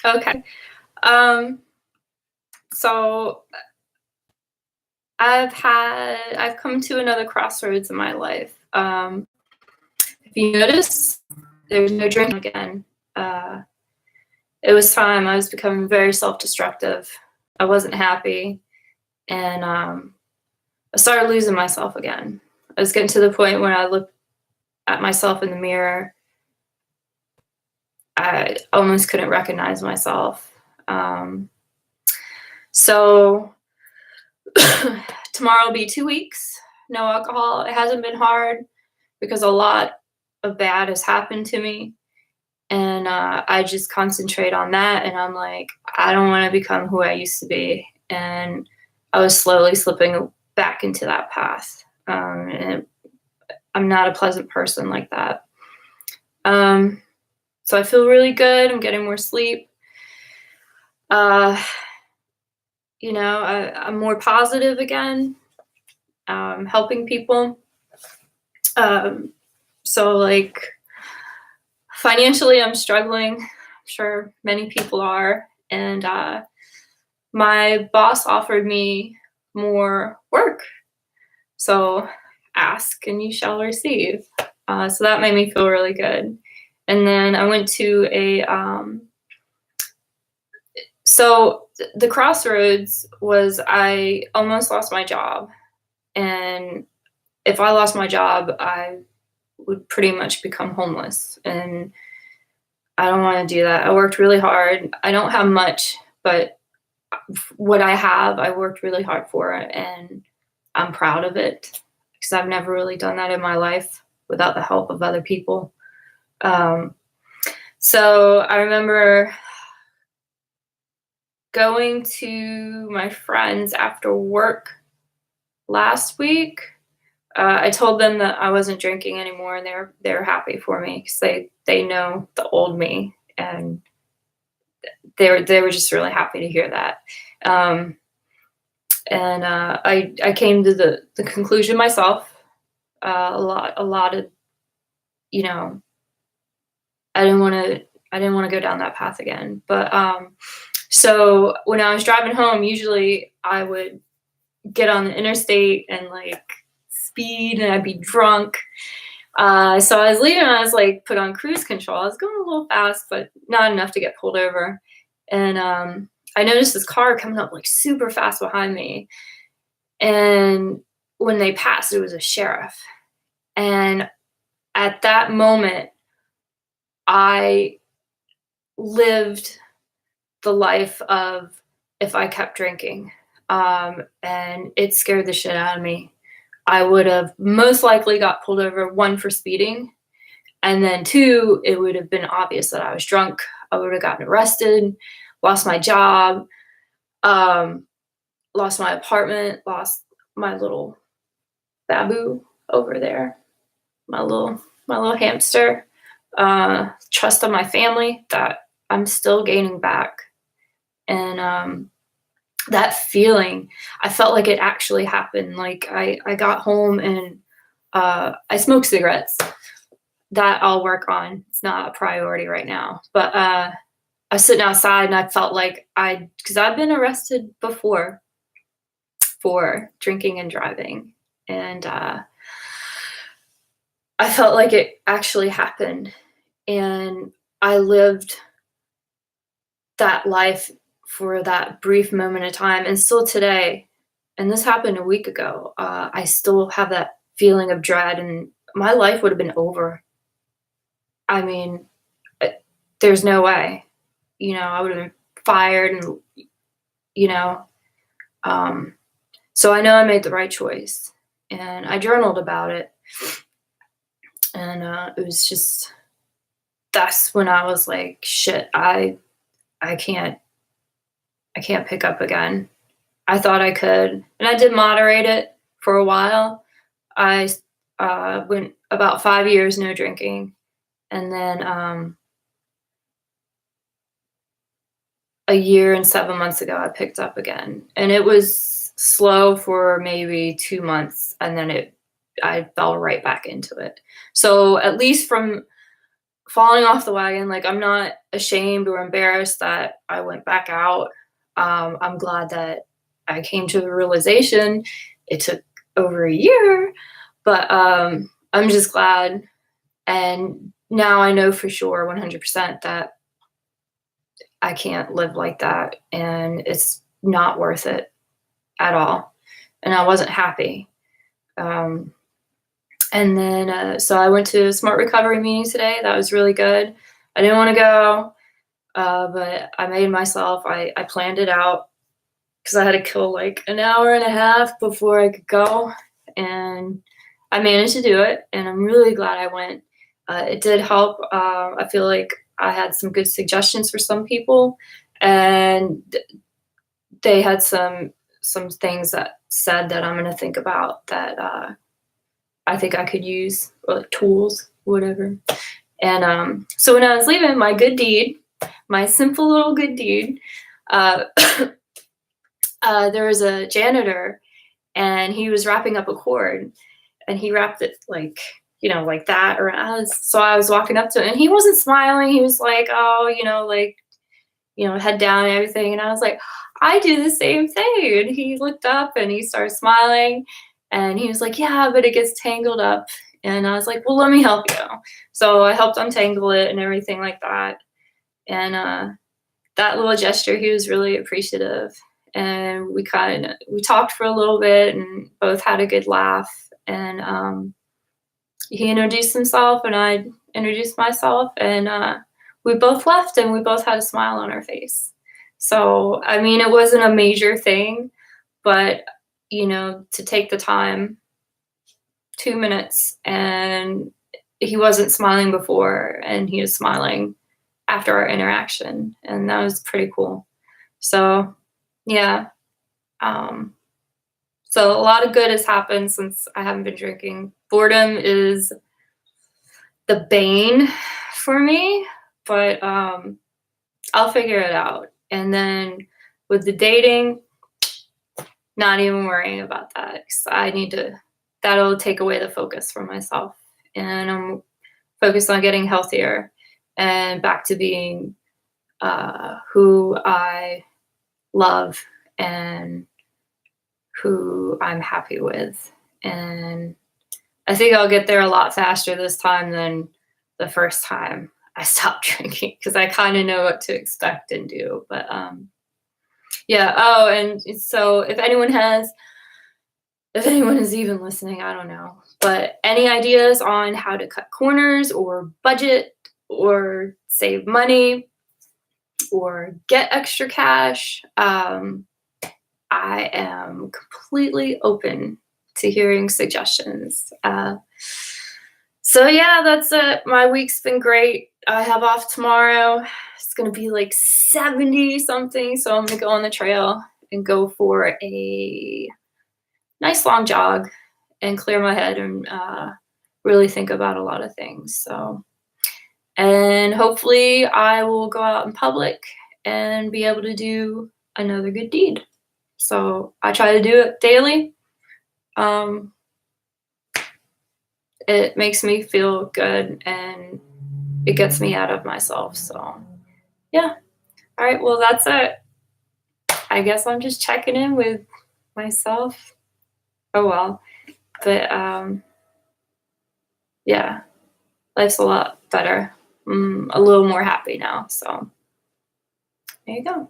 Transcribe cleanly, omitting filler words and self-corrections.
Okay. Um, so I've come to another crossroads in my life. If you notice, there's no drinking again. Uh, it was time. I was becoming very self-destructive. I wasn't happy, and I started losing myself again. I was getting to the point when I looked at myself in the mirror, I almost couldn't recognize myself. Um, so tomorrow will be 2 weeks, no alcohol. It hasn't been hard because a lot of bad has happened to me. And I just concentrate on that. And I'm like, I don't want to become who I used to be. And I was slowly slipping back into that path. And I'm not a pleasant person like that. So I feel really good. I'm getting more sleep. Uh, I'm more positive again, helping people. Um, so, like, financially, I'm struggling. I'm sure many people are. And my boss offered me more work. So, ask and you shall receive. So that made me feel really good. And then I went to so the crossroads was I almost lost my job. And if I lost my job, I would pretty much become homeless. And I don't want to do that. I worked really hard. I don't have much, but what I have, I worked really hard for it. And I'm proud of it because I've never really done that in my life without the help of other people. So I remember going to my friends after work last week. I told them that I wasn't drinking anymore, and they're happy for me because they know the old me, and they were just really happy to hear that. And I came to the conclusion myself. A lot of, I didn't want to go down that path again. But so when I was driving home, usually I would get on the interstate and like speed, and I'd be drunk. So I was leaving, and I was like put on cruise control. I was going a little fast, but not enough to get pulled over. And I noticed this car coming up like super fast behind me. And when they passed, it was a sheriff. And at that moment, I lived the life of if I kept drinking. And it scared the shit out of me. I would have most likely got pulled over, 1, for speeding. And then 2, it would have been obvious that I was drunk. I would have gotten arrested, lost my job, lost my apartment, lost my little babu over there, my little hamster, trust of my family that I'm still gaining back. And that feeling, I felt like it actually happened. Like I got home and I smoked cigarettes. That I'll work on. It's not a priority right now. But I was sitting outside and I felt like because I've been arrested before for drinking and driving. And I felt like it actually happened. And I lived that life for that brief moment of time. And still today, and this happened a week ago, I still have that feeling of dread, and my life would have been over. I mean, there's no way. I would have been fired, and, so I know I made the right choice. And I journaled about it. And it was just, that's when I was like, shit, I can't pick up again. I thought I could, and I did moderate it for a while. I went about 5 years no drinking, and then a year and 7 months ago, I picked up again, and it was slow for maybe 2 months, and then I fell right back into it. So at least from falling off the wagon. Like, I'm not ashamed or embarrassed that I went back out. I'm glad that I came to the realization. It took over a year, but I'm just glad. And now I know for sure 100% that I can't live like that, and it's not worth it at all. And I wasn't happy. Um, and then, so I went to a smart recovery meeting today. That was really good. I didn't want to go, but I made myself, I planned it out because I had to kill like an hour and a half before I could go. And I managed to do it. And I'm really glad I went. It did help. I feel like I had some good suggestions for some people. And they had some things that said that I'm going to think about that I think I could use, or like tools, whatever. And so when I was leaving, my good deed, my simple little good deed, uh, there was a janitor, and he was wrapping up a cord, and he wrapped it like, like that around. So I was walking up to him, and he wasn't smiling. He was like, oh, like, head down and everything. And I was like, I do the same thing. And he looked up and he started smiling, and he was like, yeah, but it gets tangled up. And I was like, well, let me help you. So I helped untangle it and everything like that. And that little gesture, he was really appreciative. And we talked for a little bit and both had a good laugh. And he introduced himself and I introduced myself, and we both left and we both had a smile on our face. So, I mean, it wasn't a major thing, but, to take the time, 2 minutes, and he wasn't smiling before and he was smiling after our interaction. And that was pretty cool. So, yeah. So a lot of good has happened since I haven't been drinking. Boredom is the bane for me, but I'll figure it out. And then with the dating, not even worrying about that, because that'll take away the focus from myself. And I'm focused on getting healthier and back to being who I love and who I'm happy with. And I think I'll get there a lot faster this time than the first time I stopped drinking, because I kind of know what to expect and do. But yeah. Oh, and so if anyone is even listening, I don't know, but any ideas on how to cut corners or budget or save money or get extra cash, I am completely open to hearing suggestions. So yeah, that's it. My week's been great. I have off tomorrow. It's gonna be like 70 something, so I'm gonna go on the trail and go for a nice long jog and clear my head and really think about a lot of things. So, and hopefully I will go out in public and be able to do another good deed. So I try to do it daily. It makes me feel good and it gets me out of myself. So yeah. All right. Well, that's it. I guess I'm just checking in with myself. Oh well. But yeah, life's a lot better. I'm a little more happy now. So there you go.